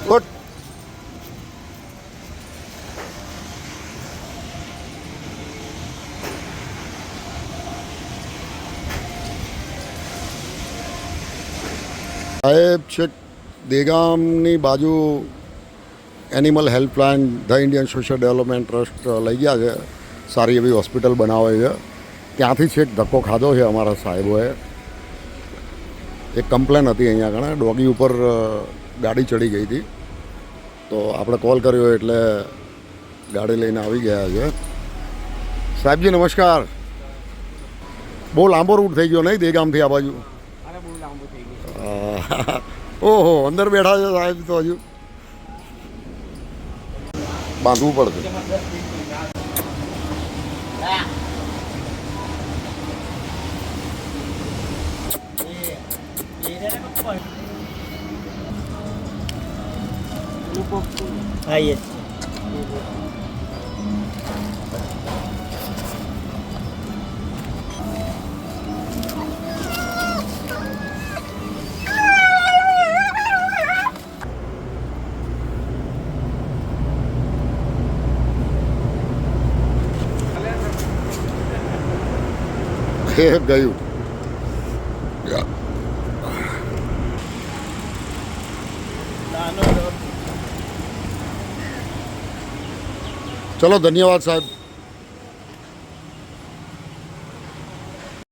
Good. સાહેબ છેક દેગામની બાજુ animal helpline the Indian social development trust લઈ ગયા છે. સારી એવી હોસ્પિટલ બનાવે છે. ત્યાંથી છેક ધક્કો ખાધો છે અમારા સાહેબોએ. એક કમ્પ્લેન હતી અહીંયા આગળ ડોગી ઉપર ગાડી ચડી ગઈ હતી, તો આપણે કોલ કર્યો એટલે ગાડી લઈને આવી ગયા છે. સાહેબજી નમસ્કાર. બહુ લાંબો રૂટ થઈ ગયો નહીં દેગામથી આ બાજુ? ઓહો, અંદર બેઠા છે સાહેબ તો હજુ બાંધવું પડશે. હા યસ. ગયું. ચલો ધન્યવાદ સાહેબ.